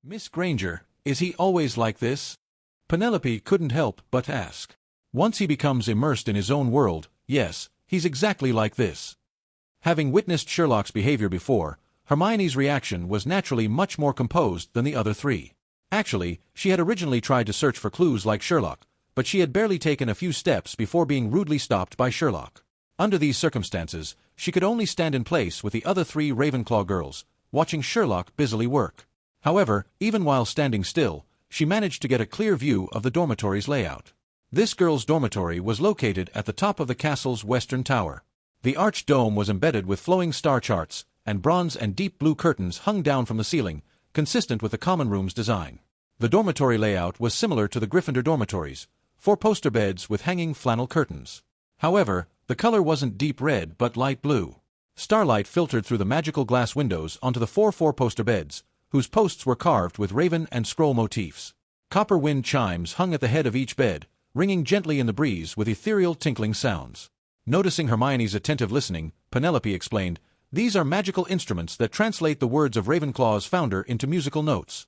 Miss Granger, is he always like this? Penelope couldn't help but ask. Once he becomes immersed in his own world, yes, he's exactly like this. Having witnessed Sherlock's behavior before, Hermione's reaction was naturally much more composed than the other three. Actually, she had originally tried to search for clues like Sherlock, but she had barely taken a few steps before being rudely stopped by Sherlock. Under these circumstances, she could only stand in place with the other three Ravenclaw girls, watching Sherlock busily work. However, even while standing still, she managed to get a clear view of the dormitory's layout. This girl's dormitory was located at the top of the castle's western tower. The arched dome was embedded with flowing star charts, and bronze and deep blue curtains hung down from the ceiling, consistent with the common room's design. The dormitory layout was similar to the Gryffindor dormitories, 4 poster beds with hanging flannel curtains. However, the color wasn't deep red but light blue. Starlight filtered through the magical glass windows onto the 4 four-poster beds, whose posts were carved with raven and scroll motifs. Copper wind chimes hung at the head of each bed, ringing gently in the breeze with ethereal tinkling sounds. Noticing Hermione's attentive listening, Penelope explained, "These are magical instruments that translate the words of Ravenclaw's founder into musical notes."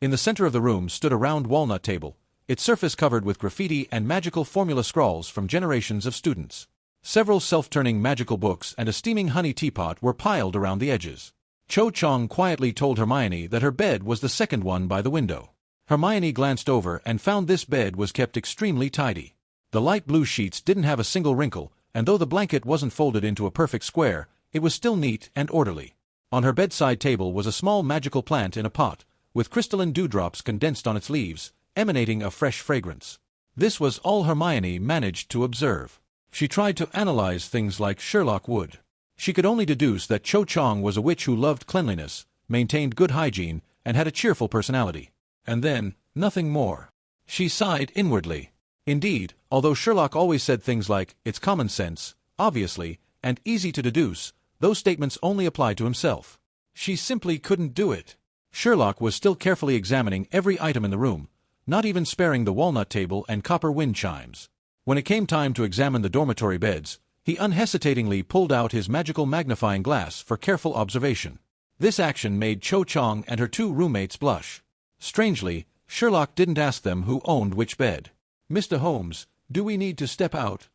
In the center of the room stood a round walnut table, its surface covered with graffiti and magical formula scrawls from generations of students. Several self-turning magical books and a steaming honey teapot were piled around the edges. Cho Chang quietly told Hermione that her bed was the second one by the window. Hermione glanced over and found this bed was kept extremely tidy. The light blue sheets didn't have a single wrinkle, and though the blanket wasn't folded into a perfect square, it was still neat and orderly. On her bedside table was a small magical plant in a pot, with crystalline dewdrops condensed on its leaves, emanating a fresh fragrance. This was all Hermione managed to observe. She tried to analyze things like Sherlock would. She could only deduce that Cho Chang was a witch who loved cleanliness, maintained good hygiene, and had a cheerful personality. And then, nothing more. She sighed inwardly. Indeed, although Sherlock always said things like, "It's common sense, obviously, and easy to deduce," those statements only applied to himself. She simply couldn't do it. Sherlock was still carefully examining every item in the room, not even sparing the walnut table and copper wind chimes. When it came time to examine the dormitory beds, he unhesitatingly pulled out his magical magnifying glass for careful observation. This action made Cho Chang and her 2 roommates blush. Strangely, Sherlock didn't ask them who owned which bed. "Mr. Holmes, do we need to step out?"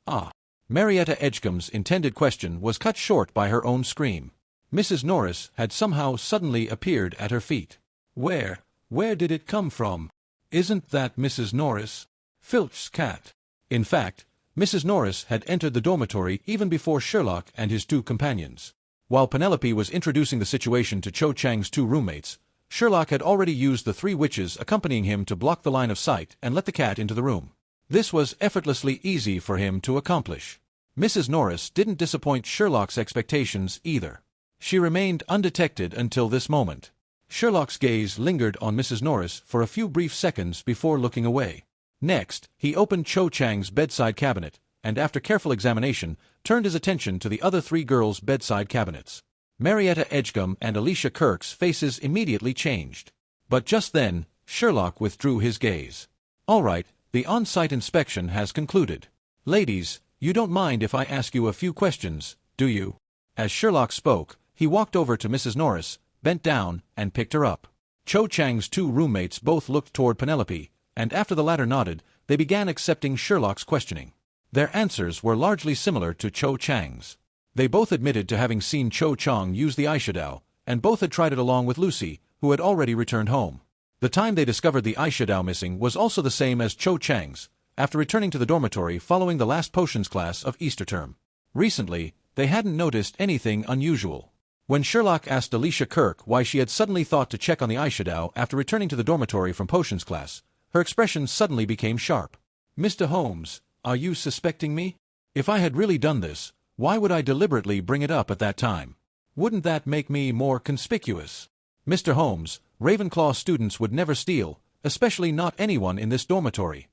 Marietta Edgecombe's intended question was cut short by her own scream. Mrs. Norris had somehow suddenly appeared at her feet. Where did it come from? Isn't that Mrs. Norris? Filch's cat. In fact, Mrs. Norris had entered the dormitory even before Sherlock and his 2 companions. While Penelope was introducing the situation to Cho Chang's 2 roommates, Sherlock had already used the 3 witches accompanying him to block the line of sight and let the cat into the room. This was effortlessly easy for him to accomplish. Mrs. Norris didn't disappoint Sherlock's expectations either. She remained undetected until this moment. Sherlock's gaze lingered on Mrs. Norris for a few brief seconds before looking away. Next, he opened Cho Chang's bedside cabinet, and after careful examination, turned his attention to the other 3 girls' bedside cabinets. Marietta Edgecombe and Alicia Kirk's faces immediately changed. But just then, Sherlock withdrew his gaze. "All right, the on-site inspection has concluded. Ladies, you don't mind if I ask you a few questions, do you?" As Sherlock spoke, he walked over to Mrs. Norris, bent down, and picked her up. Cho Chang's 2 roommates both looked toward Penelope, and after the latter nodded, they began accepting Sherlock's questioning. Their answers were largely similar to Cho Chang's. They both admitted to having seen Cho Chang use the eyeshadow, and both had tried it along with Lucy, who had already returned home. The time they discovered the eyeshadow missing was also the same as Cho Chang's, after returning to the dormitory following the last potions class of Easter term. Recently, they hadn't noticed anything unusual. When Sherlock asked Alicia Kirk why she had suddenly thought to check on the eyeshadow after returning to the dormitory from potions class, her expression suddenly became sharp. "Mr. Holmes, are you suspecting me? If I had really done this, why would I deliberately bring it up at that time? Wouldn't that make me more conspicuous? Mr. Holmes, Ravenclaw students would never steal, especially not anyone in this dormitory,"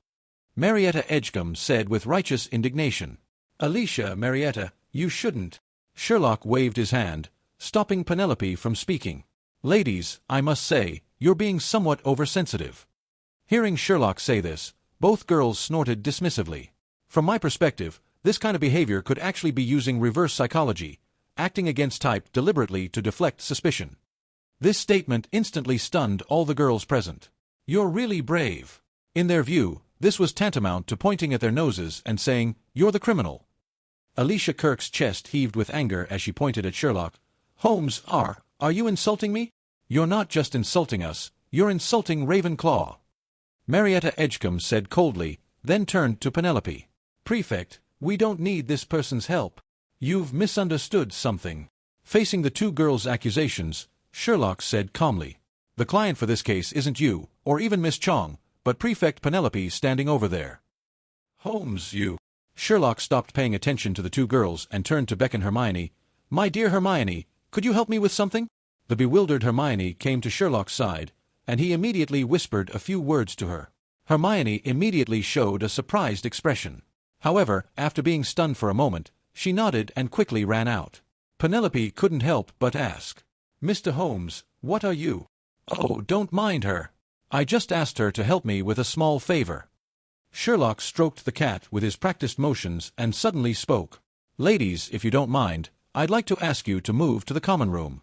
Marietta Edgecombe said with righteous indignation. Marietta, you shouldn't." Sherlock waved his hand, stopping Penelope from speaking. "Ladies, I must say, you're being somewhat oversensitive." Hearing Sherlock say this, both girls snorted dismissively. "From my perspective, this kind of behavior could actually be using reverse psychology, acting against type deliberately to deflect suspicion." This statement instantly stunned all the girls present. "You're really brave." In their view, this was tantamount to pointing at their noses and saying, "You're the criminal." Alicia Kirk's chest heaved with anger as she pointed at Sherlock. "Holmes, are you insulting me? You're not just insulting us, you're insulting Ravenclaw." Marietta Edgecombe said coldly, then turned to Penelope. "Prefect, we don't need this person's help. You've misunderstood something." Facing the two girls' accusations, Sherlock said calmly, "The client for this case isn't you, or even Miss Chong, but Prefect Penelope standing over there." "Holmes, you—" Sherlock stopped paying attention to the two girls and turned to beckon Hermione. "My dear Hermione, could you help me with something?" The bewildered Hermione came to Sherlock's side, and he immediately whispered a few words to her. Hermione immediately showed a surprised expression. However, after being stunned for a moment, she nodded and quickly ran out. Penelope couldn't help but ask, "Mr. Holmes, what are you—" "Oh, don't mind her. I just asked her to help me with a small favor." Sherlock stroked the cat with his practiced motions and suddenly spoke. "Ladies, if you don't mind, I'd like to ask you to move to the common room."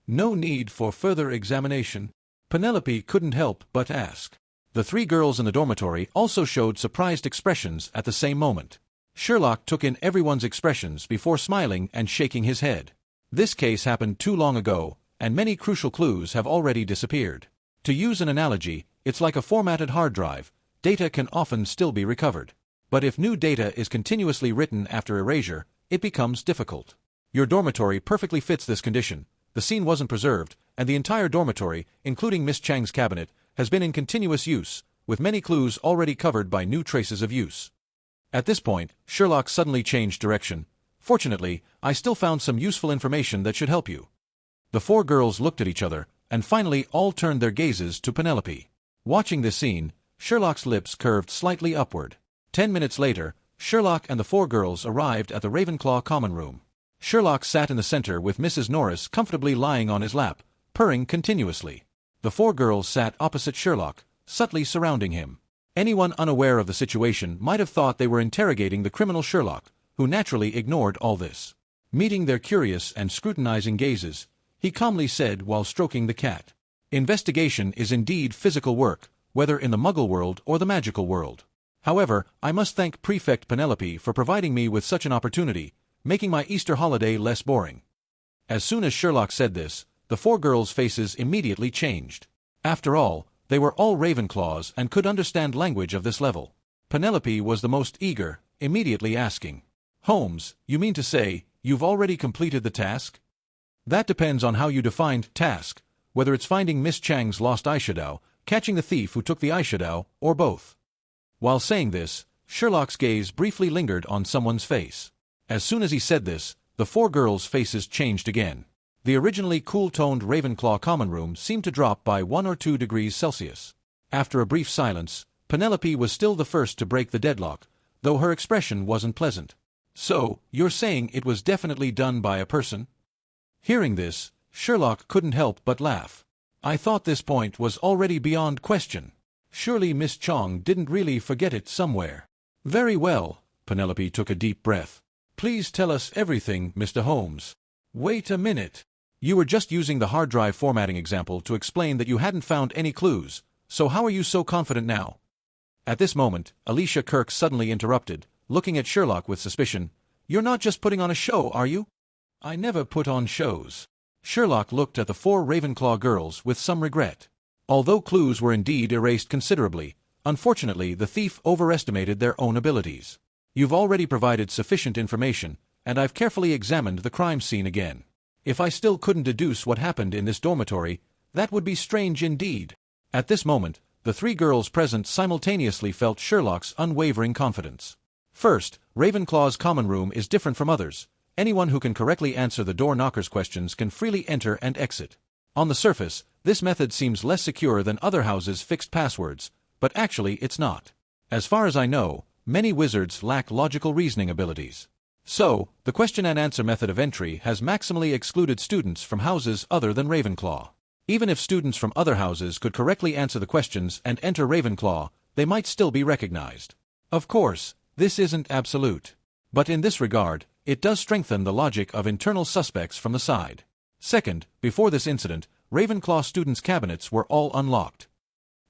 "No need for further examination," Penelope couldn't help but ask. The three girls in the dormitory also showed surprised expressions at the same moment. Sherlock took in everyone's expressions before smiling and shaking his head. This case happened too long ago, and many crucial clues have already disappeared. To use an analogy, it's like a formatted hard drive. Data can often still be recovered. But if new data is continuously written after erasure, it becomes difficult. Your dormitory perfectly fits this condition. The scene wasn't preserved, and the entire dormitory, including Miss Chang's cabinet, has been in continuous use, with many clues already covered by new traces of use. At this point, Sherlock suddenly changed direction. "Fortunately, I still found some useful information that should help you." The four girls looked at each other, and finally all turned their gazes to Penelope. Watching this scene, Sherlock's lips curved slightly upward. 10 minutes later, Sherlock and the four girls arrived at the Ravenclaw common room. Sherlock sat in the center with Mrs. Norris comfortably lying on his lap, purring continuously. The four girls sat opposite Sherlock, subtly surrounding him. Anyone unaware of the situation might have thought they were interrogating the criminal Sherlock, who naturally ignored all this. Meeting their curious and scrutinizing gazes, he calmly said while stroking the cat, "Investigation is indeed physical work, whether in the Muggle world or the magical world. However, I must thank Prefect Penelope for providing me with such an opportunity, making my Easter holiday less boring." As soon as Sherlock said this, the four girls' faces immediately changed. After all, they were all Ravenclaws and could understand language of this level. Penelope was the most eager, immediately asking, "Holmes, you mean to say you've already completed the task?" "That depends on how you defined task, whether it's finding Miss Chang's lost eyeshadow, catching the thief who took the eyeshadow, or both." While saying this, Sherlock's gaze briefly lingered on someone's face. As soon as he said this, the four girls' faces changed again. The originally cool-toned Ravenclaw common room seemed to drop by 1 or 2 degrees Celsius. After a brief silence, Penelope was still the first to break the deadlock, though her expression wasn't pleasant. "So, you're saying it was definitely done by a person?" Hearing this, Sherlock couldn't help but laugh. "I thought this point was already beyond question. Surely Miss Chong didn't really forget it somewhere." "Very well." Penelope took a deep breath. "Please tell us everything, Mr. Holmes." "Wait a minute. You were just using the hard drive formatting example to explain that you hadn't found any clues, so how are you so confident now?" At this moment, Alicia Kirk suddenly interrupted, looking at Sherlock with suspicion. "You're not just putting on a show, are you?" "I never put on shows." Sherlock looked at the four Ravenclaw girls with some regret. Although clues were indeed erased considerably, unfortunately the thief overestimated their own abilities. "You've already provided sufficient information, and I've carefully examined the crime scene again. If I still couldn't deduce what happened in this dormitory, that would be strange indeed." At this moment, the three girls present simultaneously felt Sherlock's unwavering confidence. First, Ravenclaw's common room is different from others. Anyone who can correctly answer the door knocker's questions can freely enter and exit. On the surface, this method seems less secure than other houses' fixed passwords, but actually it's not. As far as I know, many wizards lack logical reasoning abilities. So, the question and answer method of entry has maximally excluded students from houses other than Ravenclaw. Even if students from other houses could correctly answer the questions and enter Ravenclaw, they might still be recognized. Of course, this isn't absolute. But in this regard, it does strengthen the logic of internal suspects from the side. Second, before this incident, Ravenclaw students' cabinets were all unlocked.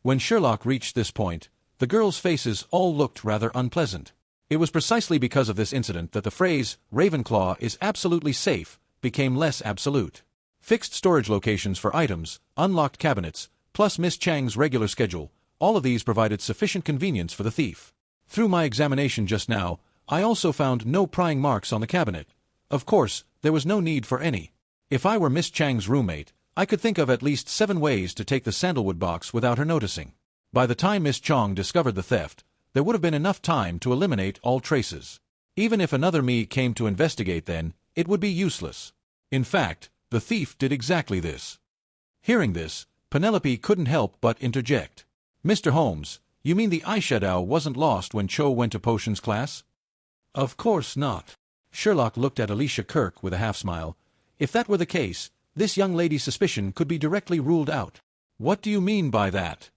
When Sherlock reached this point, the girls' faces all looked rather unpleasant. It was precisely because of this incident that the phrase, Ravenclaw is absolutely safe, became less absolute. Fixed storage locations for items, unlocked cabinets, plus Miss Chang's regular schedule, all of these provided sufficient convenience for the thief. Through my examination just now, I also found no prying marks on the cabinet. Of course, there was no need for any. If I were Miss Chang's roommate, I could think of at least 7 ways to take the sandalwood box without her noticing. By the time Miss Chang discovered the theft, there would have been enough time to eliminate all traces. Even if another me came to investigate then, it would be useless. In fact, the thief did exactly this. Hearing this, Penelope couldn't help but interject. "Mr. Holmes, you mean the eyeshadow wasn't lost when Cho went to potions class?" "Of course not." Sherlock looked at Alicia Kirk with a half-smile. If that were the case, this young lady's suspicion could be directly ruled out. "What do you mean by that?"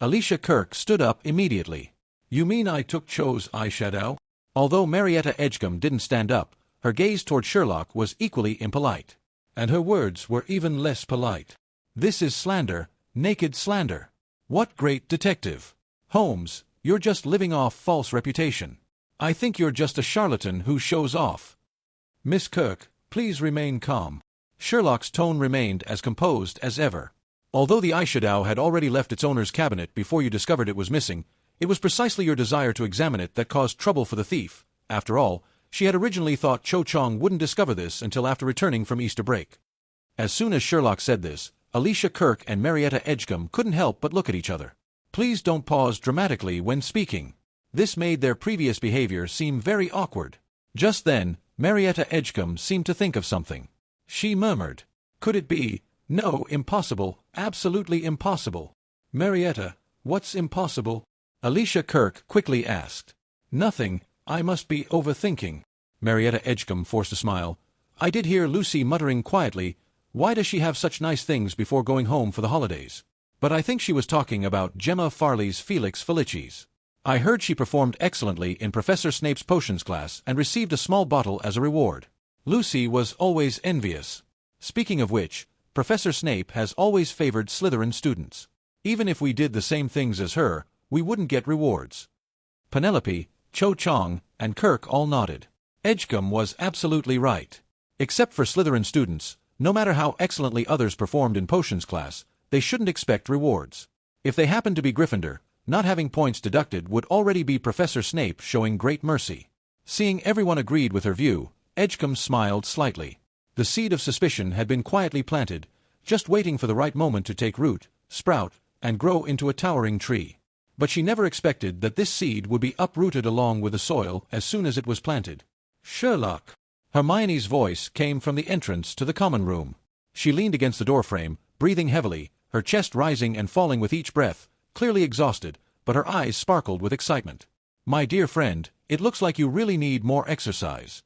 Alicia Kirk stood up immediately. "You mean I took Cho's eyeshadow?" Although Marietta Edgecombe didn't stand up, her gaze toward Sherlock was equally impolite. And her words were even less polite. "This is slander, naked slander. What great detective! Holmes, you're just living off false reputation. I think you're just a charlatan who shows off." "Miss Kirk, please remain calm." Sherlock's tone remained as composed as ever. "Although the eyeshadow had already left its owner's cabinet before you discovered it was missing, it was precisely your desire to examine it that caused trouble for the thief. After all, she had originally thought Cho Chang wouldn't discover this until after returning from Easter break." As soon as Sherlock said this, Alicia Kirk and Marietta Edgecombe couldn't help but look at each other. Please don't pause dramatically when speaking. This made their previous behavior seem very awkward. Just then, Marietta Edgecombe seemed to think of something. She murmured, "Could it be? No, impossible, absolutely impossible." "Marietta, what's impossible?" Alicia Kirk quickly asked. "Nothing, I must be overthinking." Marietta Edgecombe forced a smile. "I did hear Lucy muttering quietly, 'Why does she have such nice things before going home for the holidays?' But I think she was talking about Gemma Farley's Felix Felicis. I heard she performed excellently in Professor Snape's potions class and received a small bottle as a reward. Lucy was always envious. Speaking of which, Professor Snape has always favored Slytherin students. Even if we did the same things as her, we wouldn't get rewards." Penelope, Cho Chang, and Kirk all nodded. Edgecombe was absolutely right. Except for Slytherin students, no matter how excellently others performed in potions class, they shouldn't expect rewards. If they happened to be Gryffindor, not having points deducted would already be Professor Snape showing great mercy. Seeing everyone agreed with her view, Edgecombe smiled slightly. The seed of suspicion had been quietly planted, just waiting for the right moment to take root, sprout, and grow into a towering tree. But she never expected that this seed would be uprooted along with the soil as soon as it was planted. "Sherlock!" Hermione's voice came from the entrance to the common room. She leaned against the doorframe, breathing heavily, her chest rising and falling with each breath, clearly exhausted, but her eyes sparkled with excitement. "My dear friend, it looks like you really need more exercise."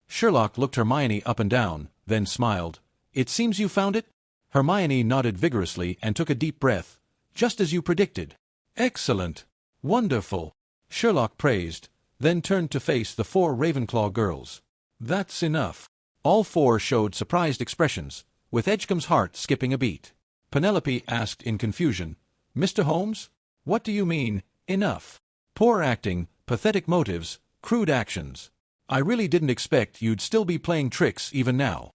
Sherlock looked Hermione up and down, then smiled. "It seems you found it?" Hermione nodded vigorously and took a deep breath. "Just as you predicted." "Excellent. Wonderful," Sherlock praised, then turned to face the 4 Ravenclaw girls. "That's enough." All 4 showed surprised expressions, with Edgecombe's heart skipping a beat. Penelope asked in confusion, "Mr. Holmes? What do you mean, enough? Poor acting, pathetic motives, crude actions. I really didn't expect you'd still be playing tricks even now."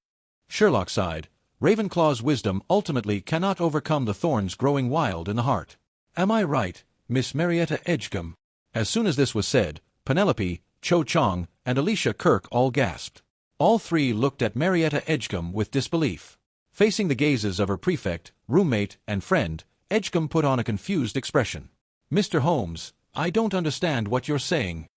Sherlock sighed. Ravenclaw's wisdom ultimately cannot overcome the thorns growing wild in the heart. "Am I right, Miss Marietta Edgecombe?" As soon as this was said, Penelope, Cho Chang, and Alicia Kirk all gasped. All 3 looked at Marietta Edgecombe with disbelief. Facing the gazes of her prefect, roommate, and friend, Edgecombe put on a confused expression. "Mr. Holmes, I don't understand what you're saying."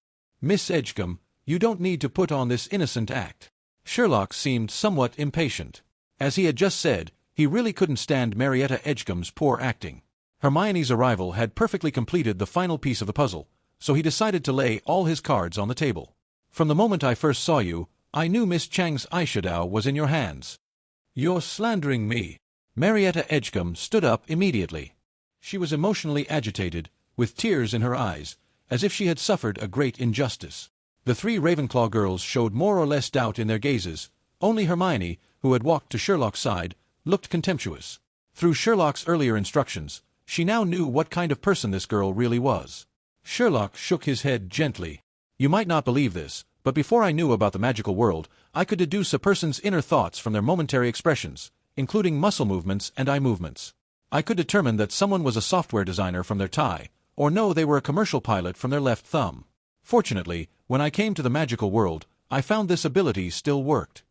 "Miss Edgecombe, you don't need to put on this innocent act." Sherlock seemed somewhat impatient. As he had just said, he really couldn't stand Marietta Edgecombe's poor acting. Hermione's arrival had perfectly completed the final piece of the puzzle, so he decided to lay all his cards on the table. "From the moment I first saw you, I knew Miss Chang's eyeshadow was in your hands." "You're slandering me." Marietta Edgecombe stood up immediately. She was emotionally agitated, with tears in her eyes, as if she had suffered a great injustice. The 3 Ravenclaw girls showed more or less doubt in their gazes. Only Hermione, who had walked to Sherlock's side, looked contemptuous. Through Sherlock's earlier instructions, she now knew what kind of person this girl really was. Sherlock shook his head gently. You might not believe this, but before I knew about the magical world, I could deduce a person's inner thoughts from their momentary expressions, including muscle movements and eye movements. I could determine that someone was a software designer from their tie, or know they were a commercial pilot from their left thumb. Fortunately, when I came to the magical world, I found this ability still worked.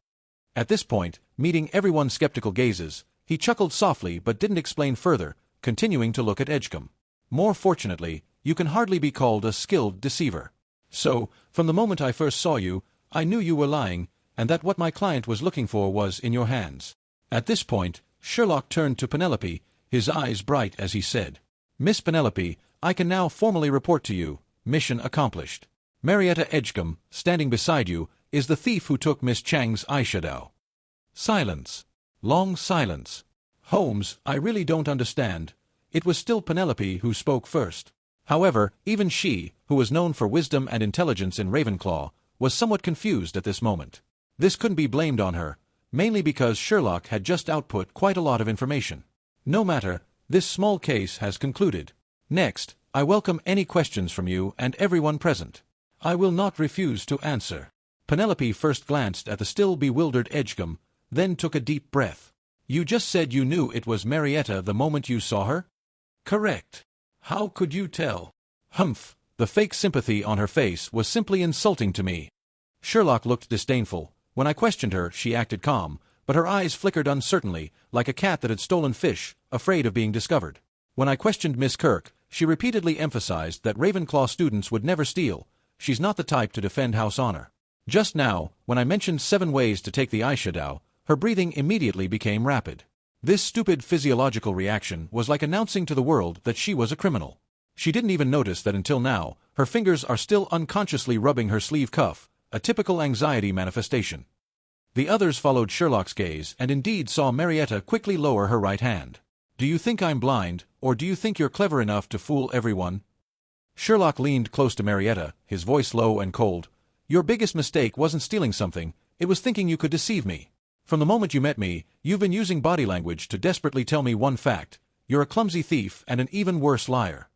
At this point, meeting everyone's skeptical gazes, he chuckled softly but didn't explain further, continuing to look at Edgecombe. More fortunately, you can hardly be called a skilled deceiver. So, from the moment I first saw you, I knew you were lying, and that what my client was looking for was in your hands. At this point, Sherlock turned to Penelope, his eyes bright as he said, Miss Penelope, I can now formally report to you, mission accomplished. Marietta Edgecombe, standing beside you, is the thief who took Miss Chang's eyeshadow. Silence. Long silence. Holmes, I really don't understand. It was still Penelope who spoke first. However, even she, who was known for wisdom and intelligence in Ravenclaw, was somewhat confused at this moment. This couldn't be blamed on her, mainly because Sherlock had just output quite a lot of information. No matter, this small case has concluded. Next, I welcome any questions from you and everyone present. I will not refuse to answer. Penelope first glanced at the still bewildered Edgecombe, then took a deep breath. You just said you knew it was Marietta the moment you saw her? Correct. How could you tell? Humph, the fake sympathy on her face was simply insulting to me. Sherlock looked disdainful. When I questioned her, she acted calm, but her eyes flickered uncertainly, like a cat that had stolen fish, afraid of being discovered. When I questioned Miss Kirk, she repeatedly emphasized that Ravenclaw students would never steal. She's not the type to defend house honor. Just now, when I mentioned 7 ways to take the eyeshadow, her breathing immediately became rapid. This stupid physiological reaction was like announcing to the world that she was a criminal. She didn't even notice that until now, her fingers are still unconsciously rubbing her sleeve cuff, a typical anxiety manifestation. The others followed Sherlock's gaze and indeed saw Marietta quickly lower her right hand. Do you think I'm blind, or do you think you're clever enough to fool everyone? Sherlock leaned close to Marietta, his voice low and cold. Your biggest mistake wasn't stealing something, it was thinking you could deceive me. From the moment you met me, you've been using body language to desperately tell me one fact. You're a clumsy thief and an even worse liar.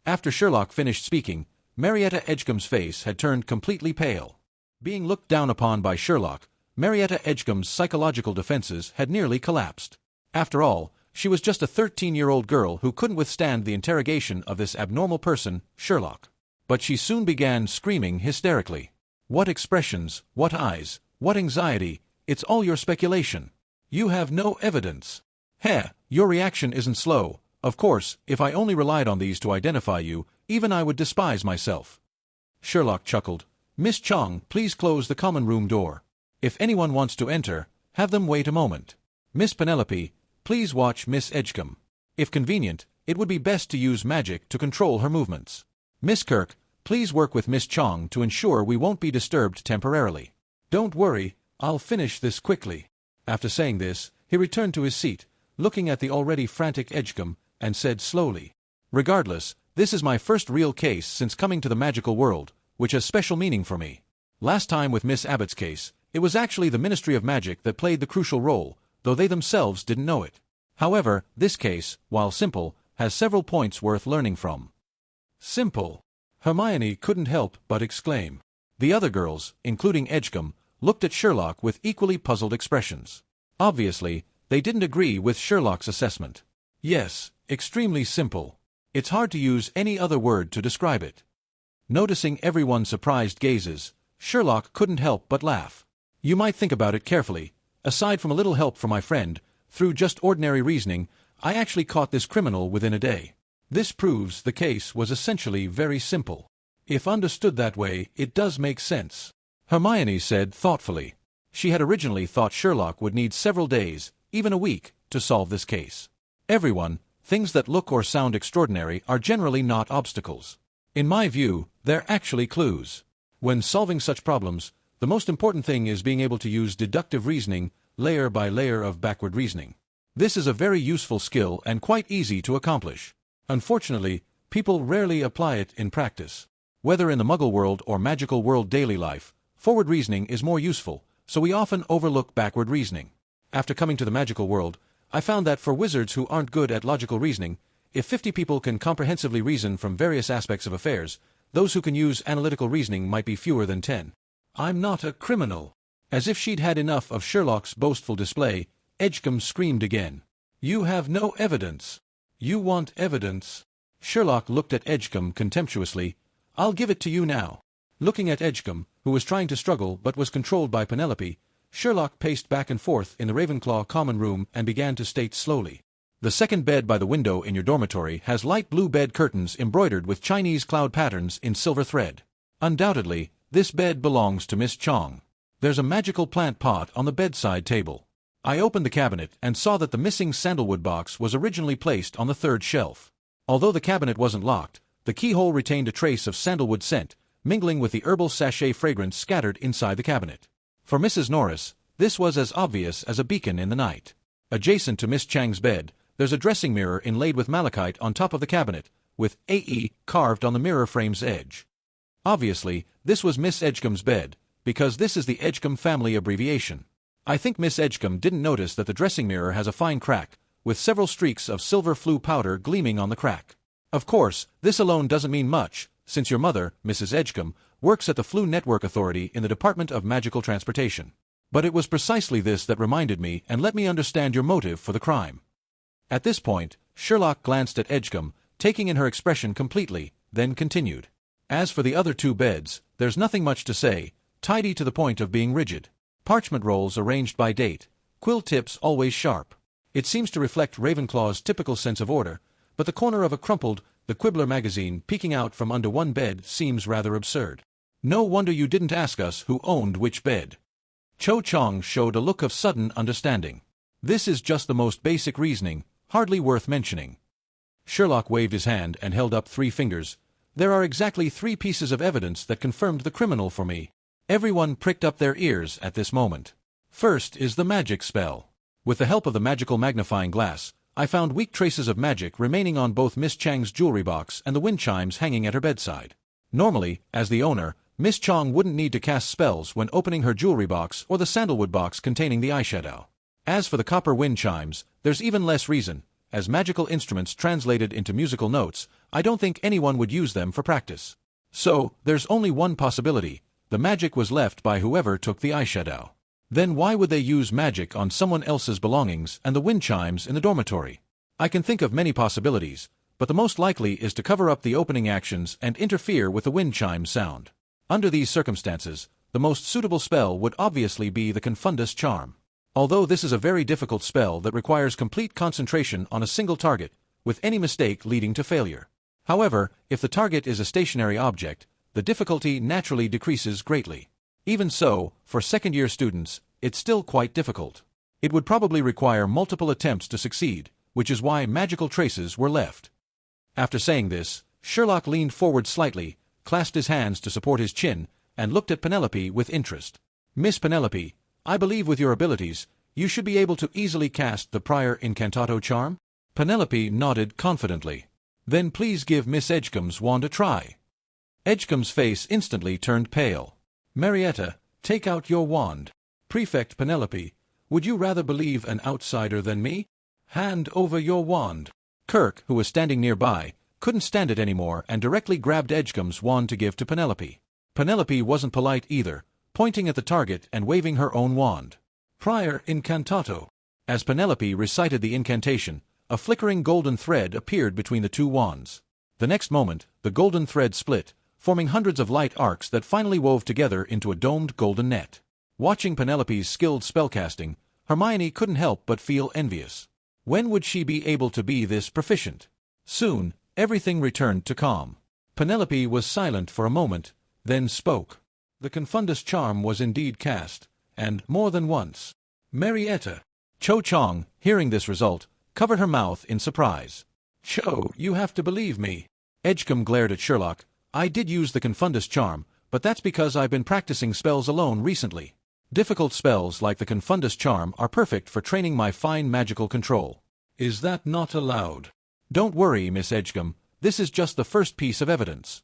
After Sherlock finished speaking, Marietta Edgecombe's face had turned completely pale. Being looked down upon by Sherlock, Marietta Edgecombe's psychological defenses had nearly collapsed. After all, she was just a 13-year-old girl who couldn't withstand the interrogation of this abnormal person, Sherlock. But she soon began screaming hysterically. What expressions, what eyes, what anxiety, it's all your speculation. You have no evidence. Heh, your reaction isn't slow. Of course, if I only relied on these to identify you, even I would despise myself. Sherlock chuckled. Miss Chong, please close the common room door. If anyone wants to enter, have them wait a moment. Miss Penelope, please watch Miss Edgecombe. If convenient, it would be best to use magic to control her movements. Miss Kirk, please work with Miss Chong to ensure we won't be disturbed temporarily. Don't worry, I'll finish this quickly. After saying this, he returned to his seat, looking at the already frantic Edgecombe, and said slowly, Regardless, this is my first real case since coming to the magical world, which has special meaning for me. Last time with Miss Abbott's case, it was actually the Ministry of Magic that played the crucial role, though they themselves didn't know it. However, this case, while simple, has several points worth learning from. Simple. Hermione couldn't help but exclaim. The other girls, including Edgecombe, looked at Sherlock with equally puzzled expressions. Obviously, they didn't agree with Sherlock's assessment. Yes, extremely simple. It's hard to use any other word to describe it. Noticing everyone's surprised gazes, Sherlock couldn't help but laugh. You might think about it carefully. Aside from a little help from my friend, through just ordinary reasoning, I actually caught this criminal within a day. This proves the case was essentially very simple. If understood that way, it does make sense. Hermione said thoughtfully. She had originally thought Sherlock would need several days, even a week, to solve this case. Everyone, things that look or sound extraordinary are generally not obstacles. In my view, they're actually clues. When solving such problems, the most important thing is being able to use deductive reasoning, layer by layer of backward reasoning. This is a very useful skill and quite easy to accomplish. Unfortunately, people rarely apply it in practice. Whether in the Muggle world or magical world daily life, forward reasoning is more useful, so we often overlook backward reasoning. After coming to the magical world, I found that for wizards who aren't good at logical reasoning, if 50 people can comprehensively reason from various aspects of affairs, those who can use analytical reasoning might be fewer than 10. I'm not a criminal. As if she'd had enough of Sherlock's boastful display, Edgecombe screamed again. You have no evidence. You want evidence. Sherlock looked at Edgecombe contemptuously. I'll give it to you now. Looking at Edgecombe, who was trying to struggle but was controlled by Penelope, Sherlock paced back and forth in the Ravenclaw common room and began to state slowly. The second bed by the window in your dormitory has light blue bed curtains embroidered with Chinese cloud patterns in silver thread. Undoubtedly, this bed belongs to Miss Chong. There's a magical plant pot on the bedside table. I opened the cabinet and saw that the missing sandalwood box was originally placed on the third shelf. Although the cabinet wasn't locked, the keyhole retained a trace of sandalwood scent, mingling with the herbal sachet fragrance scattered inside the cabinet. For Mrs. Norris, this was as obvious as a beacon in the night. Adjacent to Miss Chang's bed, there's a dressing mirror inlaid with malachite on top of the cabinet, with AE carved on the mirror frame's edge. Obviously, this was Miss Edgecombe's bed, because this is the Edgecombe family abbreviation. I think Miss Edgecombe didn't notice that the dressing mirror has a fine crack, with several streaks of silver flue powder gleaming on the crack. Of course, this alone doesn't mean much, since your mother, Mrs. Edgecombe, works at the Flue Network Authority in the Department of Magical Transportation. But it was precisely this that reminded me and let me understand your motive for the crime. At this point, Sherlock glanced at Edgecombe, taking in her expression completely, then continued. As for the other two beds, there's nothing much to say, tidy to the point of being rigid. Parchment rolls arranged by date, quill tips always sharp. It seems to reflect Ravenclaw's typical sense of order, but the corner of a crumpled The Quibbler magazine peeking out from under one bed seems rather absurd. No wonder you didn't ask us who owned which bed. Cho Chang showed a look of sudden understanding. This is just the most basic reasoning, hardly worth mentioning. Sherlock waved his hand and held up 3 fingers. There are exactly 3 pieces of evidence that confirmed the criminal for me. Everyone pricked up their ears at this moment. First is the magic spell. With the help of the magical magnifying glass, I found weak traces of magic remaining on both Miss Chang's jewelry box and the wind chimes hanging at her bedside. Normally, as the owner, Miss Chong wouldn't need to cast spells when opening her jewelry box or the sandalwood box containing the eyeshadow. As for the copper wind chimes, there's even less reason. As magical instruments translated into musical notes, I don't think anyone would use them for practice. So, there's only one possibility. The magic was left by whoever took the eyeshadow. Then why would they use magic on someone else's belongings and the wind chimes in the dormitory? I can think of many possibilities, but the most likely is to cover up the opening actions and interfere with the wind chime sound. Under these circumstances, the most suitable spell would obviously be the Confundus charm. Although this is a very difficult spell that requires complete concentration on a single target, with any mistake leading to failure. However, if the target is a stationary object, the difficulty naturally decreases greatly. Even so, for second-year students, it's still quite difficult. It would probably require multiple attempts to succeed, which is why magical traces were left. After saying this, Sherlock leaned forward slightly, clasped his hands to support his chin, and looked at Penelope with interest. Miss Penelope, I believe with your abilities, you should be able to easily cast the prior incantato charm? Penelope nodded confidently. Then please give Miss Edgecombe's wand a try. Edgecombe's face instantly turned pale. Marietta, take out your wand. Prefect Penelope, would you rather believe an outsider than me? Hand over your wand. Kirk, who was standing nearby, couldn't stand it anymore and directly grabbed Edgecombe's wand to give to Penelope. Penelope wasn't polite either, pointing at the target and waving her own wand. Prior incantato. As Penelope recited the incantation, a flickering golden thread appeared between the 2 wands. The next moment, the golden thread split, forming hundreds of light arcs that finally wove together into a domed golden net. Watching Penelope's skilled spellcasting, Hermione couldn't help but feel envious. When would she be able to be this proficient? Soon, everything returned to calm. Penelope was silent for a moment, then spoke. The Confundus charm was indeed cast, and more than once. Marietta. Cho Chang, hearing this result, covered her mouth in surprise. Cho, you have to believe me. Edgecombe glared at Sherlock. I did use the Confundus charm, but that's because I've been practicing spells alone recently. Difficult spells like the Confundus charm are perfect for training my fine magical control. Is that not allowed? Don't worry, Miss Edgecombe, this is just the first piece of evidence.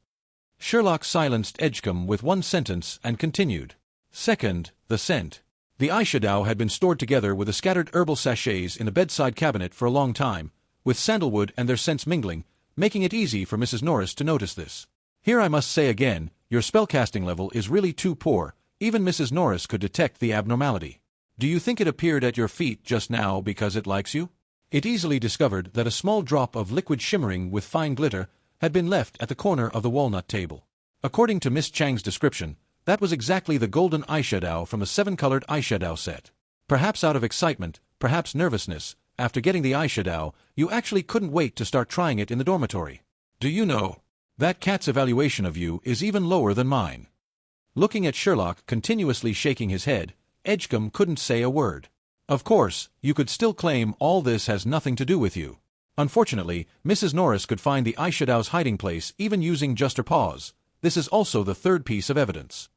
Sherlock silenced Edgecombe with one sentence and continued. Second, the scent. The eyeshadow had been stored together with the scattered herbal sachets in the bedside cabinet for a long time, with sandalwood and their scents mingling, making it easy for Mrs. Norris to notice this. Here I must say again, your spellcasting level is really too poor. Even Mrs. Norris could detect the abnormality. Do you think it appeared at your feet just now because it likes you? It easily discovered that a small drop of liquid shimmering with fine glitter had been left at the corner of the walnut table. According to Miss Chang's description, that was exactly the golden eyeshadow from the 7-colored eyeshadow set. Perhaps out of excitement, perhaps nervousness, after getting the eyeshadow, you actually couldn't wait to start trying it in the dormitory. Do you know, that cat's evaluation of you is even lower than mine. Looking at Sherlock continuously shaking his head, Edgecombe couldn't say a word. Of course, you could still claim all this has nothing to do with you. Unfortunately, Mrs. Norris could find the eyeshadow's hiding place even using just her paws. This is also the third piece of evidence.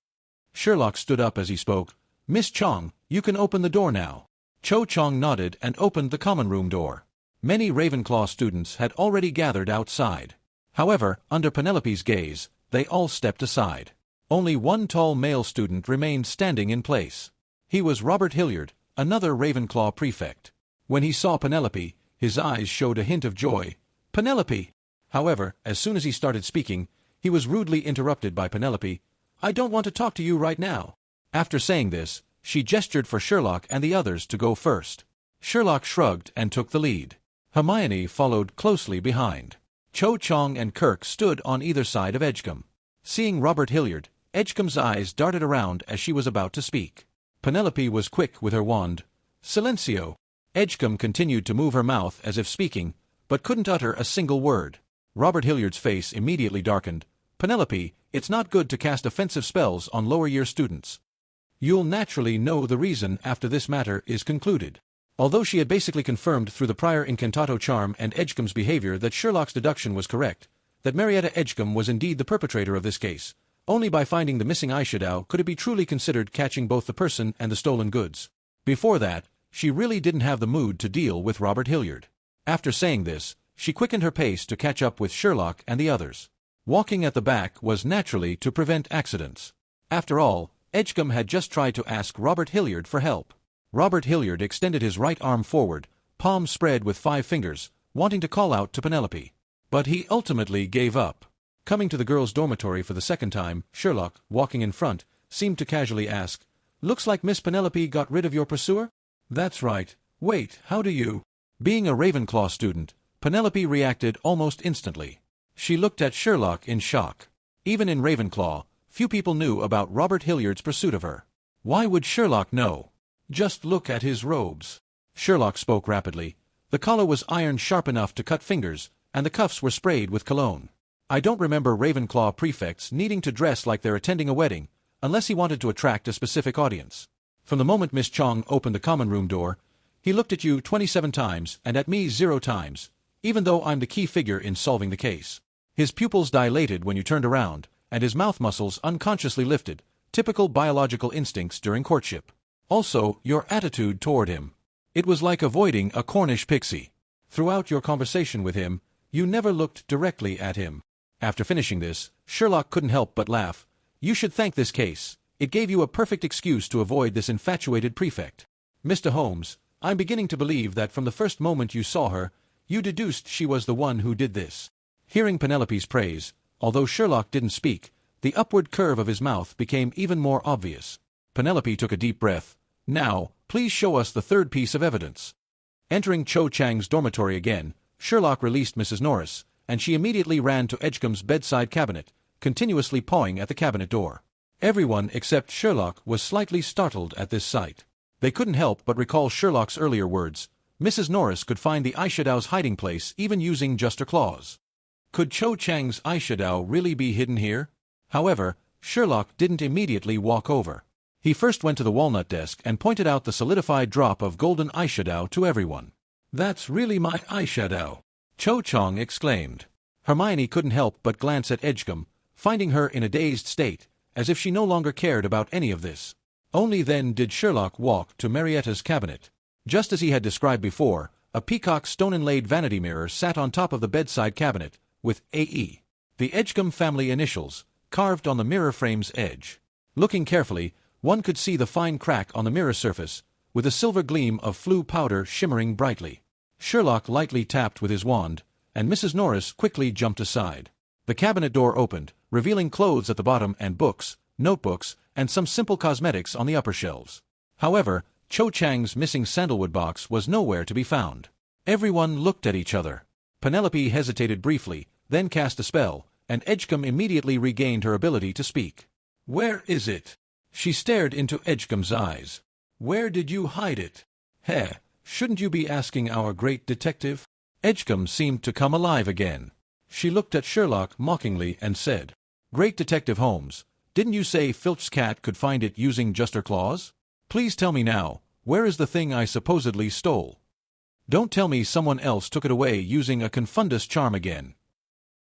Sherlock stood up as he spoke. Miss Chong, you can open the door now. Cho Chong nodded and opened the common room door. Many Ravenclaw students had already gathered outside. However, under Penelope's gaze, they all stepped aside. Only one tall male student remained standing in place. He was Robert Hilliard, another Ravenclaw prefect. When he saw Penelope, his eyes showed a hint of joy. Penelope! However, as soon as he started speaking, he was rudely interrupted by Penelope. I don't want to talk to you right now. After saying this, she gestured for Sherlock and the others to go first. Sherlock shrugged and took the lead. Hermione followed closely behind. Cho Chong and Kirk stood on either side of Edgecombe. Seeing Robert Hilliard, Edgecombe's eyes darted around as she was about to speak. Penelope was quick with her wand. Silencio! Edgecombe continued to move her mouth as if speaking, but couldn't utter a single word. Robert Hilliard's face immediately darkened. Penelope, it's not good to cast offensive spells on lower-year students. You'll naturally know the reason after this matter is concluded. Although she had basically confirmed through the prior incantato charm and Edgecombe's behavior that Sherlock's deduction was correct, that Marietta Edgecombe was indeed the perpetrator of this case, only by finding the missing eyeshadow could it be truly considered catching both the person and the stolen goods. Before that, she really didn't have the mood to deal with Robert Hilliard. After saying this, she quickened her pace to catch up with Sherlock and the others. Walking at the back was naturally to prevent accidents. After all, Edgecombe had just tried to ask Robert Hilliard for help. Robert Hilliard extended his right arm forward, palm spread with 5 fingers, wanting to call out to Penelope. But he ultimately gave up. Coming to the girls' dormitory for the second time, Sherlock, walking in front, seemed to casually ask, Looks like Miss Penelope got rid of your pursuer? That's right. Wait, how do you? Being a Ravenclaw student, Penelope reacted almost instantly. She looked at Sherlock in shock. Even in Ravenclaw, few people knew about Robert Hilliard's pursuit of her. Why would Sherlock know? Just look at his robes. Sherlock spoke rapidly. The collar was ironed sharp enough to cut fingers, and the cuffs were sprayed with cologne. I don't remember Ravenclaw prefects needing to dress like they're attending a wedding, unless he wanted to attract a specific audience. From the moment Miss Chong opened the common room door, he looked at you 27 times and at me 0 times, even though I'm the key figure in solving the case. His pupils dilated when you turned around, and his mouth muscles unconsciously lifted, typical biological instincts during courtship. Also, your attitude toward him. It was like avoiding a Cornish pixie. Throughout your conversation with him, you never looked directly at him. After finishing this, Sherlock couldn't help but laugh. You should thank this case. It gave you a perfect excuse to avoid this infatuated prefect. Mr. Holmes, I'm beginning to believe that from the first moment you saw her, you deduced she was the one who did this. Hearing Penelope's praise, although Sherlock didn't speak, the upward curve of his mouth became even more obvious. Penelope took a deep breath. Now, please show us the third piece of evidence. Entering Cho Chang's dormitory again, Sherlock released Mrs. Norris, and she immediately ran to Edgecombe's bedside cabinet, continuously pawing at the cabinet door. Everyone except Sherlock was slightly startled at this sight. They couldn't help but recall Sherlock's earlier words. Mrs. Norris could find the eyeshadow's hiding place even using just her claws. Could Cho Chang's eyeshadow really be hidden here? However, Sherlock didn't immediately walk over. He first went to the walnut desk and pointed out the solidified drop of golden eyeshadow to everyone. That's really my eyeshadow, Cho Chang exclaimed. Hermione couldn't help but glance at Edgecombe, finding her in a dazed state, as if she no longer cared about any of this. Only then did Sherlock walk to Marietta's cabinet. Just as he had described before, a peacock stone-inlaid vanity mirror sat on top of the bedside cabinet, with A.E., the Edgecombe family initials, carved on the mirror frame's edge. Looking carefully, One could see the fine crack on the mirror surface, with a silver gleam of flue powder shimmering brightly. Sherlock lightly tapped with his wand, and Mrs. Norris quickly jumped aside. The cabinet door opened, revealing clothes at the bottom and books, notebooks, and some simple cosmetics on the upper shelves. However, Cho Chang's missing sandalwood box was nowhere to be found. Everyone looked at each other. Penelope hesitated briefly, then cast a spell, and Edgecombe immediately regained her ability to speak. "Where is it?" She stared into Edgecombe's eyes. "Where did you hide it?" Shouldn't you be asking our great detective?" Edgecombe seemed to come alive again. She looked at Sherlock mockingly and said, "Great Detective Holmes, didn't you say Filch's cat could find it using just her claws? Please tell me now, where is the thing I supposedly stole? Don't tell me someone else took it away using a confundus charm again."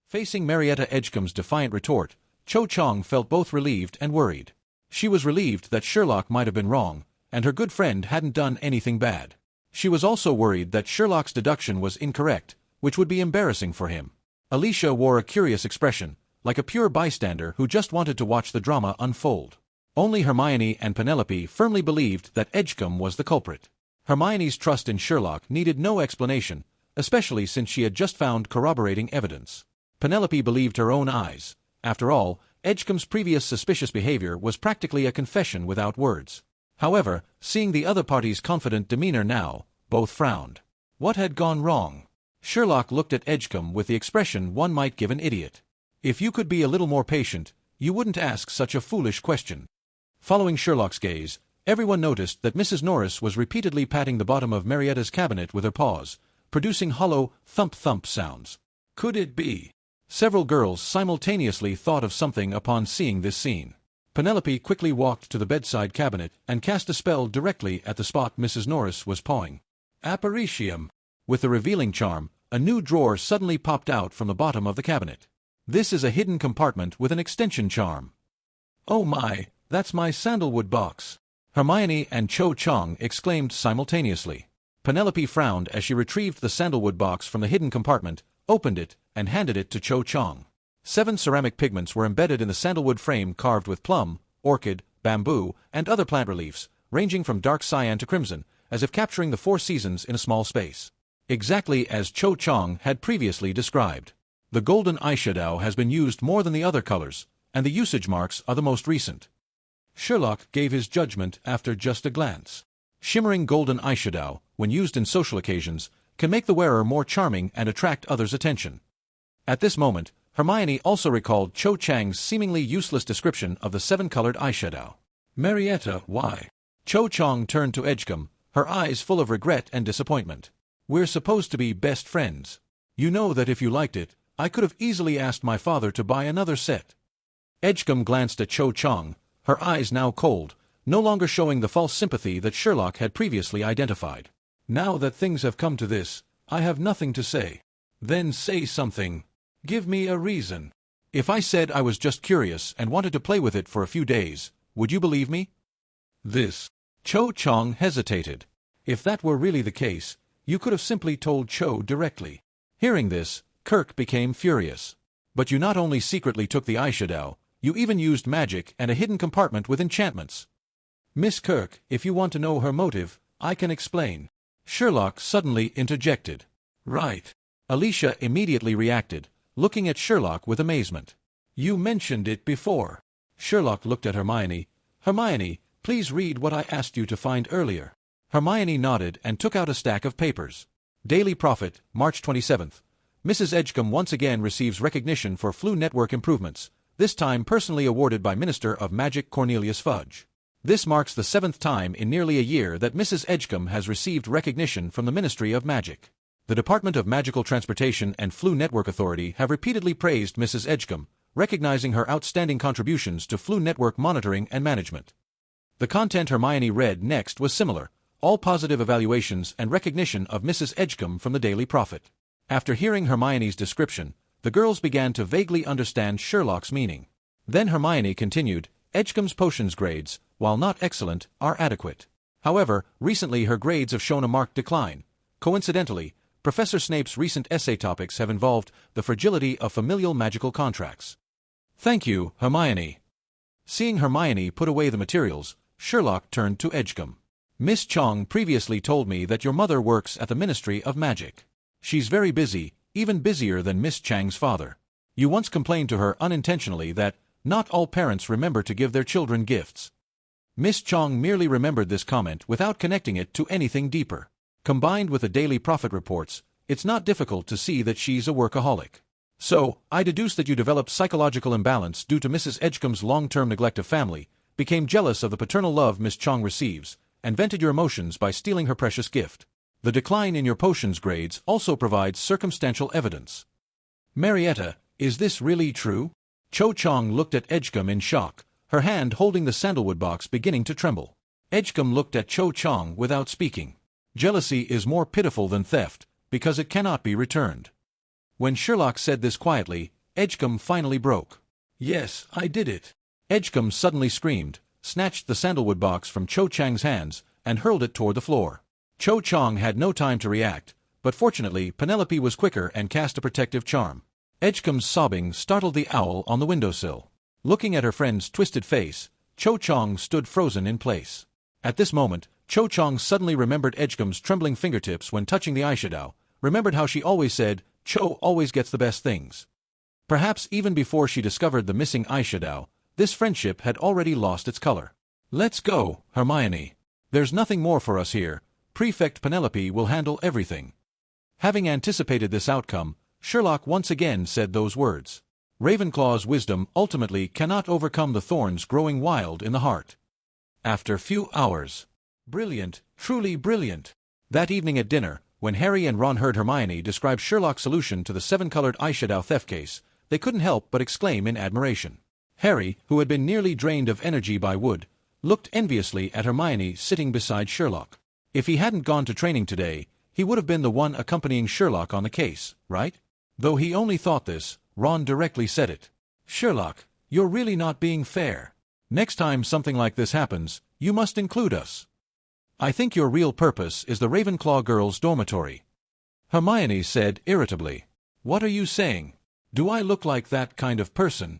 Facing Marietta Edgecombe's defiant retort, Cho Chang felt both relieved and worried. She was relieved that Sherlock might have been wrong, and her good friend hadn't done anything bad. She was also worried that Sherlock's deduction was incorrect, which would be embarrassing for him. Alicia wore a curious expression, like a pure bystander who just wanted to watch the drama unfold. Only Hermione and Penelope firmly believed that Edgecombe was the culprit. Hermione's trust in Sherlock needed no explanation, especially since she had just found corroborating evidence. Penelope believed her own eyes. After all, Edgecombe's previous suspicious behavior was practically a confession without words. However, seeing the other party's confident demeanor now, both frowned. What had gone wrong? Sherlock looked at Edgecombe with the expression one might give an idiot. If you could be a little more patient, you wouldn't ask such a foolish question. Following Sherlock's gaze, everyone noticed that Mrs. Norris was repeatedly patting the bottom of Marietta's cabinet with her paws, producing hollow, thump-thump sounds. Could it be? Several girls simultaneously thought of something upon seeing this scene. Penelope quickly walked to the bedside cabinet and cast a spell directly at the spot Mrs. Norris was pawing. Apparitium. With the revealing charm, a new drawer suddenly popped out from the bottom of the cabinet. This is a hidden compartment with an extension charm. "Oh my, that's my sandalwood box!" Hermione and Cho Chang exclaimed simultaneously. Penelope frowned as she retrieved the sandalwood box from the hidden compartment, opened it, and handed it to Cho Chang. 7 ceramic pigments were embedded in the sandalwood frame carved with plum, orchid, bamboo, and other plant reliefs, ranging from dark cyan to crimson, as if capturing the 4 seasons in a small space. Exactly as Cho Chang had previously described. The golden eyeshadow has been used more than the other colors, and the usage marks are the most recent. Sherlock gave his judgment after just a glance. Shimmering golden eyeshadow, when used in social occasions, can make the wearer more charming and attract others' attention. At this moment, Hermione also recalled Cho Chang's seemingly useless description of the 7-colored eyeshadow. "Marietta, why?" Cho Chang turned to Edgecombe, her eyes full of regret and disappointment. "We're supposed to be best friends. You know that if you liked it, I could have easily asked my father to buy another set." Edgecombe glanced at Cho Chang, her eyes now cold, no longer showing the false sympathy that Sherlock had previously identified. "Now that things have come to this, I have nothing to say." "Then say something. Give me a reason." "If I said I was just curious and wanted to play with it for a few days, would you believe me?" Cho Chang hesitated. "If that were really the case, you could have simply told Cho directly." Hearing this, Kirk became furious. "But you not only secretly took the eyeshadow, you even used magic and a hidden compartment with enchantments." "Miss Kirk, if you want to know her motive, I can explain." Sherlock suddenly interjected. "Right." Alicia immediately reacted, looking at Sherlock with amazement. "You mentioned it before." Sherlock looked at Hermione. "Hermione, please read what I asked you to find earlier." Hermione nodded and took out a stack of papers. Daily Prophet, March 27th. Mrs. Edgecombe once again receives recognition for Flue Network improvements, this time personally awarded by Minister of Magic Cornelius Fudge. This marks the 7th time in nearly a year that Mrs. Edgecombe has received recognition from the Ministry of Magic. The Department of Magical Transportation and Flue Network Authority have repeatedly praised Mrs. Edgecombe, recognizing her outstanding contributions to Flue Network monitoring and management. The content Hermione read next was similar, all positive evaluations and recognition of Mrs. Edgecombe from the Daily Prophet. After hearing Hermione's description, the girls began to vaguely understand Sherlock's meaning. Then Hermione continued, "Edgecombe's potions grades, while not excellent, are adequate. However, recently her grades have shown a marked decline. Coincidentally, Professor Snape's recent essay topics have involved the fragility of familial magical contracts." "Thank you, Hermione." Seeing Hermione put away the materials, Sherlock turned to Edgecombe. Miss Chong previously told me that your mother works at the Ministry of Magic. She's very busy, even busier than Miss Chang's father. You once complained to her unintentionally that not all parents remember to give their children gifts. Miss Chong merely remembered this comment without connecting it to anything deeper. Combined with the daily profit reports, it's not difficult to see that she's a workaholic. So, I deduce that you developed psychological imbalance due to Mrs. Edgecombe's long-term neglect of family, became jealous of the paternal love Miss Chong receives, and vented your emotions by stealing her precious gift. The decline in your potions grades also provides circumstantial evidence. Marietta, is this really true? Cho Chong looked at Edgecombe in shock, her hand holding the sandalwood box beginning to tremble. Edgecombe looked at Cho Chong without speaking. Jealousy is more pitiful than theft, because it cannot be returned. When Sherlock said this quietly, Edgecombe finally broke. Yes, I did it. Edgecombe suddenly screamed, snatched the sandalwood box from Cho Chang's hands, and hurled it toward the floor. Cho Chong had no time to react, but fortunately Penelope was quicker and cast a protective charm. Edgecombe's sobbing startled the owl on the windowsill. Looking at her friend's twisted face, Cho Chong stood frozen in place. At this moment, Cho Chong suddenly remembered Edgecombe's trembling fingertips when touching the eyeshadow, remembered how she always said, "Cho always gets the best things." Perhaps even before she discovered the missing eyeshadow, this friendship had already lost its color. Let's go, Hermione. There's nothing more for us here. Prefect Penelope will handle everything. Having anticipated this outcome, Sherlock once again said those words. Ravenclaw's wisdom ultimately cannot overcome the thorns growing wild in the heart. After few hours. Brilliant, truly brilliant. That evening at dinner, when Harry and Ron heard Hermione describe Sherlock's solution to the seven-colored eyeshadow theft case, they couldn't help but exclaim in admiration. Harry, who had been nearly drained of energy by wood, looked enviously at Hermione sitting beside Sherlock. If he hadn't gone to training today, he would have been the one accompanying Sherlock on the case, right? Though he only thought this, Ron directly said it. Sherlock, you're really not being fair. Next time something like this happens, you must include us. I think your real purpose is the Ravenclaw girls' dormitory. Hermione said irritably. What are you saying? Do I look like that kind of person?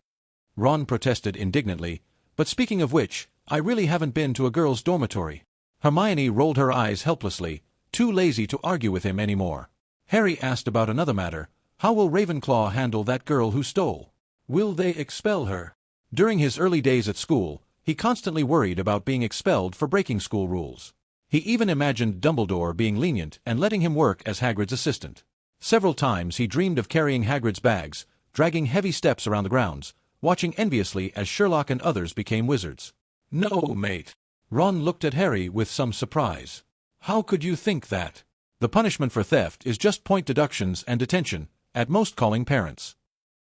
Ron protested indignantly, but speaking of which, I really haven't been to a girls' dormitory. Hermione rolled her eyes helplessly, too lazy to argue with him anymore. Harry asked about another matter. How will Ravenclaw handle that girl who stole? Will they expel her? During his early days at school, he constantly worried about being expelled for breaking school rules. He even imagined Dumbledore being lenient and letting him work as Hagrid's assistant. Several times he dreamed of carrying Hagrid's bags, dragging heavy steps around the grounds, watching enviously as Sherlock and others became wizards. No, mate. Ron looked at Harry with some surprise. How could you think that? The punishment for theft is just point deductions and detention, at most calling parents.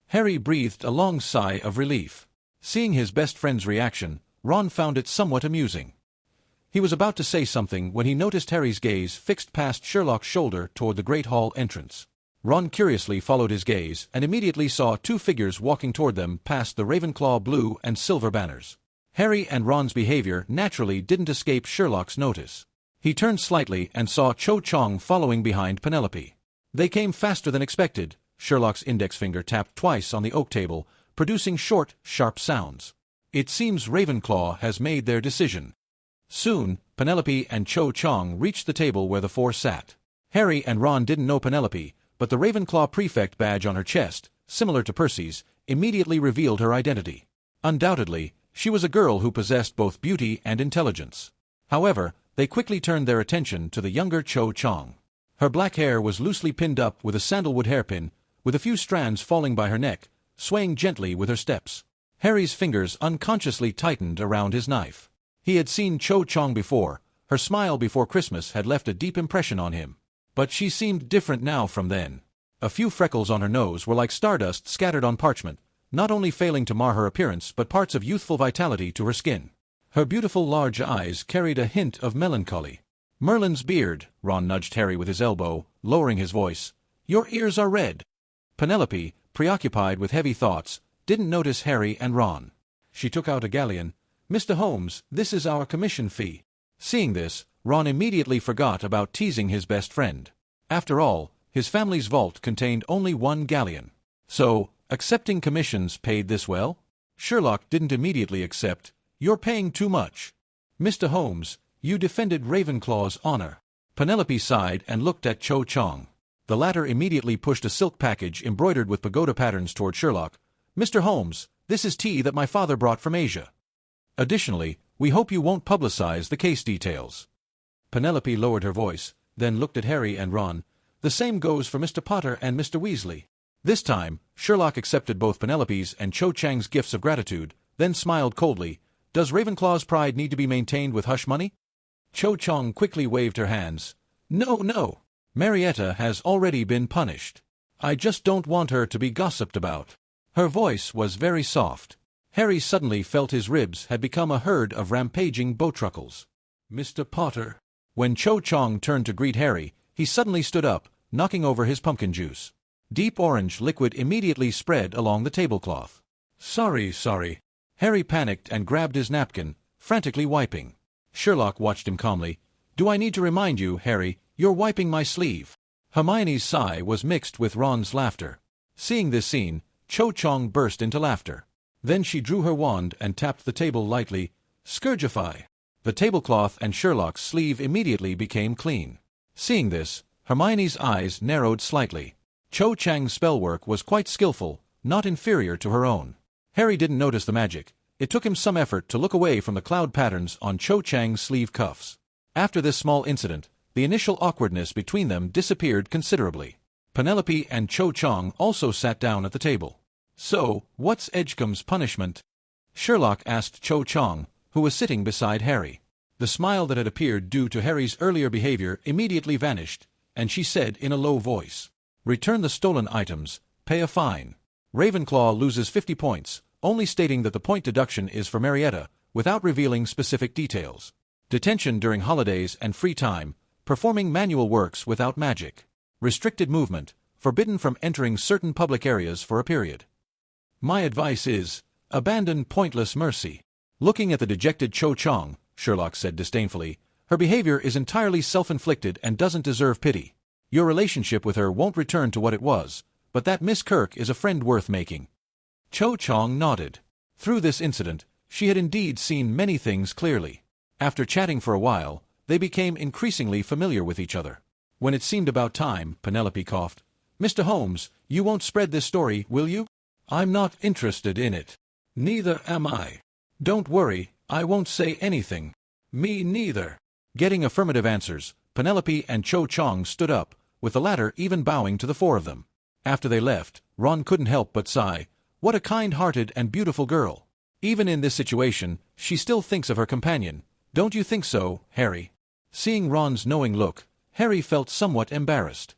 Harry breathed a long sigh of relief. Seeing his best friend's reaction, Ron found it somewhat amusing. He was about to say something when he noticed Harry's gaze fixed past Sherlock's shoulder toward the Great Hall entrance. Ron curiously followed his gaze and immediately saw two figures walking toward them past the Ravenclaw blue and silver banners. Harry and Ron's behavior naturally didn't escape Sherlock's notice. He turned slightly and saw Cho Chong following behind Penelope. They came faster than expected. Sherlock's index finger tapped twice on the oak table, producing short, sharp sounds. It seems Ravenclaw has made their decision. Soon, Penelope and Cho Chong reached the table where the four sat. Harry and Ron didn't know Penelope, but the Ravenclaw prefect badge on her chest, similar to Percy's, immediately revealed her identity. Undoubtedly, she was a girl who possessed both beauty and intelligence. However, they quickly turned their attention to the younger Cho Chong. Her black hair was loosely pinned up with a sandalwood hairpin, with a few strands falling by her neck, swaying gently with her steps. Harry's fingers unconsciously tightened around his knife. He had seen Cho Chong before. Her smile before Christmas had left a deep impression on him. But she seemed different now from then. A few freckles on her nose were like stardust scattered on parchment, not only failing to mar her appearance but parts of youthful vitality to her skin. Her beautiful large eyes carried a hint of melancholy. Merlin's beard, Ron nudged Harry with his elbow, lowering his voice. Your ears are red. Penelope, preoccupied with heavy thoughts, didn't notice Harry and Ron. She took out a galleon. Mr. Holmes, this is our commission fee. Seeing this, Ron immediately forgot about teasing his best friend. After all, his family's vault contained only one galleon. So, accepting commissions paid this well? Sherlock didn't immediately accept. You're paying too much. Mr. Holmes, you defended Ravenclaw's honor. Penelope sighed and looked at Cho Chang. The latter immediately pushed a silk package embroidered with pagoda patterns toward Sherlock. Mr. Holmes, this is tea that my father brought from Asia. Additionally, we hope you won't publicize the case details. Penelope lowered her voice, then looked at Harry and Ron. The same goes for Mr. Potter and Mr. Weasley. This time, Sherlock accepted both Penelope's and Cho Chang's gifts of gratitude, then smiled coldly. Does Ravenclaw's pride need to be maintained with hush money? Cho Chang quickly waved her hands. No. Marietta has already been punished. I just don't want her to be gossiped about. Her voice was very soft. Harry suddenly felt his ribs had become a herd of rampaging bowtruckles. Mr. Potter. When Cho Chang turned to greet Harry, he suddenly stood up, knocking over his pumpkin juice. Deep orange liquid immediately spread along the tablecloth. Sorry. Harry panicked and grabbed his napkin, frantically wiping. Sherlock watched him calmly. Do I need to remind you, Harry, you're wiping my sleeve? Hermione's sigh was mixed with Ron's laughter. Seeing this scene, Cho Chang burst into laughter. Then she drew her wand and tapped the table lightly. Scourgify! The tablecloth and Sherlock's sleeve immediately became clean. Seeing this, Hermione's eyes narrowed slightly. Cho Chang's spellwork was quite skillful, not inferior to her own. Harry didn't notice the magic. It took him some effort to look away from the cloud patterns on Cho Chang's sleeve cuffs. After this small incident, the initial awkwardness between them disappeared considerably. Penelope and Cho Chang also sat down at the table. So, what's Edgecombe's punishment? Sherlock asked Cho Chang, who was sitting beside Harry. The smile that had appeared due to Harry's earlier behavior immediately vanished, and she said in a low voice, Return the stolen items, pay a fine. Ravenclaw loses 50 points, only stating that the point deduction is for Marietta, without revealing specific details. Detention during holidays and free time, performing manual works without magic. Restricted movement, forbidden from entering certain public areas for a period. My advice is, abandon pointless mercy. Looking at the dejected Cho Chang, Sherlock said disdainfully, her behavior is entirely self-inflicted and doesn't deserve pity. Your relationship with her won't return to what it was, but that Miss Kirk is a friend worth making. Cho Chang nodded. Through this incident, she had indeed seen many things clearly. After chatting for a while, they became increasingly familiar with each other. When it seemed about time, Penelope coughed. Mr. Holmes, you won't spread this story, will you? I'm not interested in it. Neither am I. Don't worry, I won't say anything. Me neither. Getting affirmative answers, Penelope and Cho Chang stood up, with the latter even bowing to the four of them. After they left, Ron couldn't help but sigh. What a kind-hearted and beautiful girl. Even in this situation, she still thinks of her companion. Don't you think so, Harry? Seeing Ron's knowing look, Harry felt somewhat embarrassed.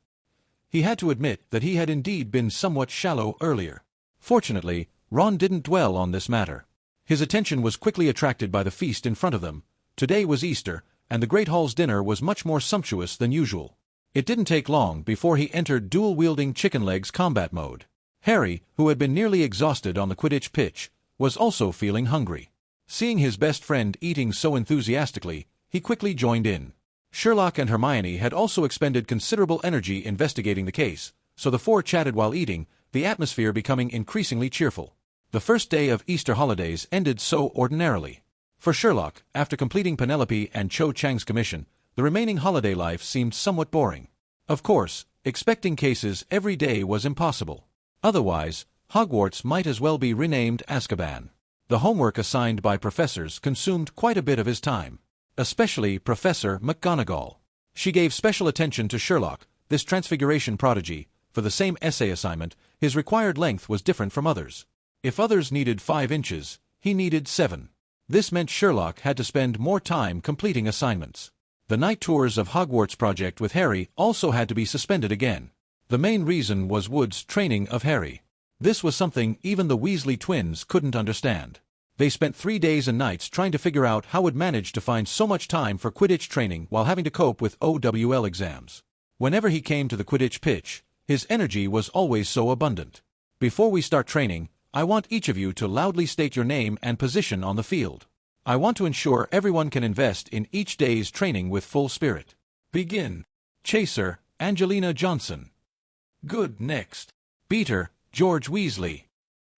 He had to admit that he had indeed been somewhat shallow earlier. Fortunately, Ron didn't dwell on this matter. His attention was quickly attracted by the feast in front of them. Today was Easter, and the Great Hall's dinner was much more sumptuous than usual. It didn't take long before he entered dual-wielding chicken legs combat mode. Harry, who had been nearly exhausted on the Quidditch pitch, was also feeling hungry. Seeing his best friend eating so enthusiastically, he quickly joined in. Sherlock and Hermione had also expended considerable energy investigating the case, so the four chatted while eating, the atmosphere becoming increasingly cheerful. The first day of Easter holidays ended so ordinarily. For Sherlock, after completing Penelope and Cho Chang's commission, the remaining holiday life seemed somewhat boring. Of course, expecting cases every day was impossible. Otherwise, Hogwarts might as well be renamed Azkaban. The homework assigned by professors consumed quite a bit of his time. Especially Professor McGonagall. She gave special attention to Sherlock, this transfiguration prodigy. For the same essay assignment, his required length was different from others. If others needed 5 inches, he needed 7. This meant Sherlock had to spend more time completing assignments. The night tours of Hogwarts project with Harry also had to be suspended again. The main reason was Wood's training of Harry. This was something even the Weasley twins couldn't understand. They spent 3 days and nights trying to figure out how Wood managed to find so much time for Quidditch training while having to cope with OWL exams. Whenever he came to the Quidditch pitch, his energy was always so abundant. Before we start training, I want each of you to loudly state your name and position on the field. I want to ensure everyone can invest in each day's training with full spirit. Begin. Chaser, Angelina Johnson. Good, next. Beater, George Weasley.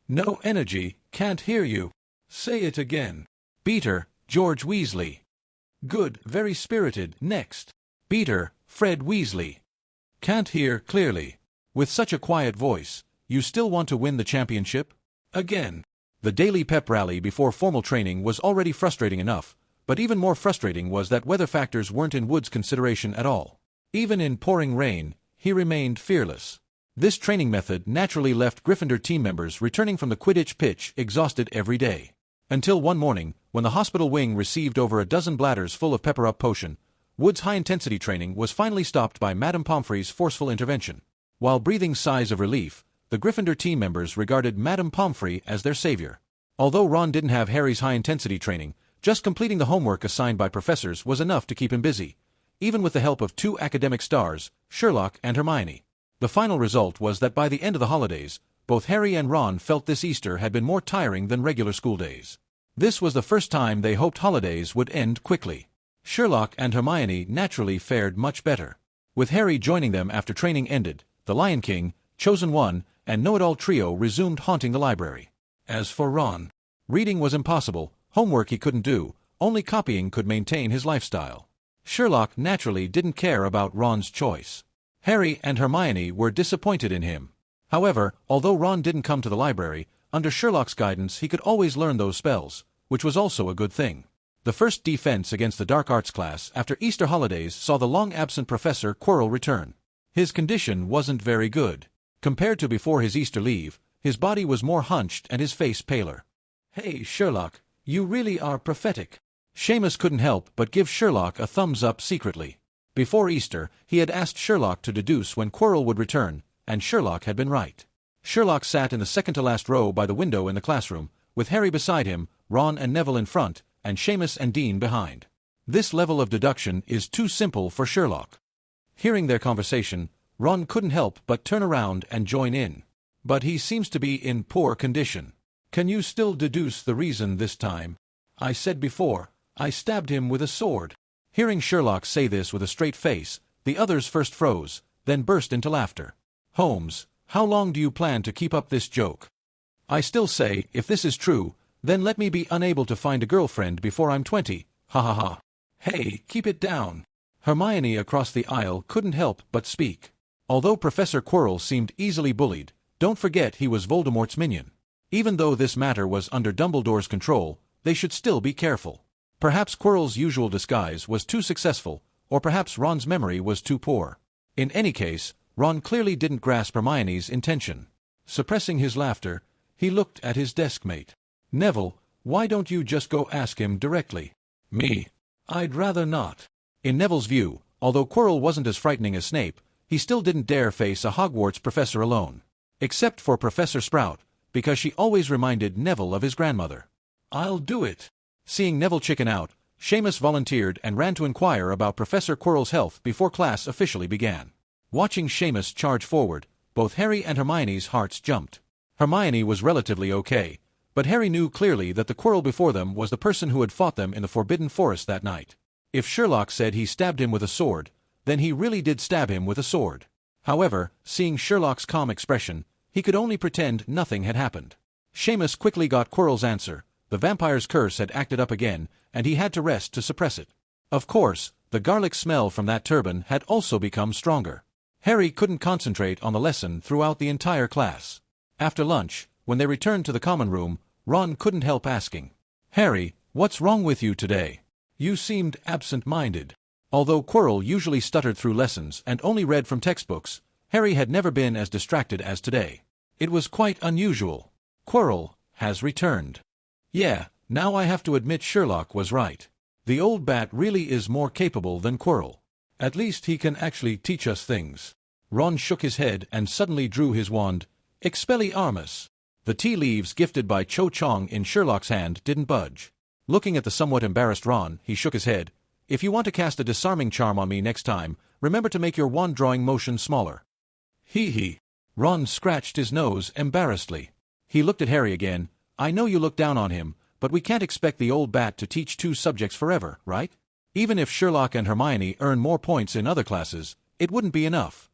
No energy, can't hear you. Say it again. Beater, George Weasley. Good, very spirited. Next. Beater, Fred Weasley. Can't hear clearly. With such a quiet voice, you still want to win the championship? Again. The daily pep rally before formal training was already frustrating enough, but even more frustrating was that weather factors weren't in Wood's consideration at all. Even in pouring rain, he remained fearless. This training method naturally left Gryffindor team members returning from the Quidditch pitch exhausted every day. Until one morning, when the hospital wing received over a dozen bladders full of pepper-up potion, Wood's high-intensity training was finally stopped by Madame Pomfrey's forceful intervention. While breathing sighs of relief, the Gryffindor team members regarded Madame Pomfrey as their savior. Although Ron didn't have Harry's high-intensity training, just completing the homework assigned by professors was enough to keep him busy, even with the help of two academic stars, Sherlock and Hermione. The final result was that by the end of the holidays, both Harry and Ron felt this Easter had been more tiring than regular school days. This was the first time they hoped holidays would end quickly. Sherlock and Hermione naturally fared much better. With Harry joining them after training ended, the Lion King, Chosen One, and Know-It-All trio resumed haunting the library. As for Ron, reading was impossible, homework he couldn't do, only copying could maintain his lifestyle. Sherlock naturally didn't care about Ron's choice. Harry and Hermione were disappointed in him. However, although Ron didn't come to the library, under Sherlock's guidance he could always learn those spells, which was also a good thing. The first defense against the dark arts class after Easter holidays saw the long-absent Professor Quirrell return. His condition wasn't very good. Compared to before his Easter leave, his body was more hunched and his face paler. "Hey, Sherlock, you really are prophetic." Seamus couldn't help but give Sherlock a thumbs-up secretly. Before Easter, he had asked Sherlock to deduce when Quirrell would return, and Sherlock had been right. Sherlock sat in the second-to-last row by the window in the classroom, with Harry beside him, Ron and Neville in front, and Seamus and Dean behind. This level of deduction is too simple for Sherlock. Hearing their conversation, Ron couldn't help but turn around and join in. "But he seems to be in poor condition. Can you still deduce the reason this time? I said before, I stabbed him with a sword." Hearing Sherlock say this with a straight face, the others first froze, then burst into laughter. "Holmes, how long do you plan to keep up this joke? I still say, if this is true, then let me be unable to find a girlfriend before I'm 20, ha ha ha." "Hey, keep it down." Hermione across the aisle couldn't help but speak. Although Professor Quirrell seemed easily bullied, don't forget he was Voldemort's minion. Even though this matter was under Dumbledore's control, they should still be careful. Perhaps Quirrell's usual disguise was too successful, or perhaps Ron's memory was too poor. In any case, Ron clearly didn't grasp Hermione's intention. Suppressing his laughter, he looked at his deskmate. "Neville, why don't you just go ask him directly?" "Me? I'd rather not." In Neville's view, although Quirrell wasn't as frightening as Snape, he still didn't dare face a Hogwarts professor alone. Except for Professor Sprout, because she always reminded Neville of his grandmother. "I'll do it." Seeing Neville chicken out, Seamus volunteered and ran to inquire about Professor Quirrell's health before class officially began. Watching Seamus charge forward, both Harry and Hermione's hearts jumped. Hermione was relatively okay, but Harry knew clearly that the Quirrell before them was the person who had fought them in the Forbidden Forest that night. If Sherlock said he stabbed him with a sword, then he really did stab him with a sword. However, seeing Sherlock's calm expression, he could only pretend nothing had happened. Seamus quickly got Quirrell's answer. The vampire's curse had acted up again, and he had to rest to suppress it. Of course, the garlic smell from that turban had also become stronger. Harry couldn't concentrate on the lesson throughout the entire class. After lunch, when they returned to the common room, Ron couldn't help asking, "Harry, what's wrong with you today? You seemed absent-minded." Although Quirrell usually stuttered through lessons and only read from textbooks, Harry had never been as distracted as today. It was quite unusual. "Quirrell has returned." "Yeah, now I have to admit Sherlock was right. The old bat really is more capable than Quirrell. At least he can actually teach us things." Ron shook his head and suddenly drew his wand. Expelliarmus. The tea leaves gifted by Cho Chang in Sherlock's hand didn't budge. Looking at the somewhat embarrassed Ron, he shook his head. "If you want to cast a disarming charm on me next time, remember to make your wand drawing motion smaller." "Hee hee." Ron scratched his nose embarrassedly. He looked at Harry again. "I know you look down on him, but we can't expect the old bat to teach two subjects forever, right? Even if Sherlock and Hermione earn more points in other classes, it wouldn't be enough."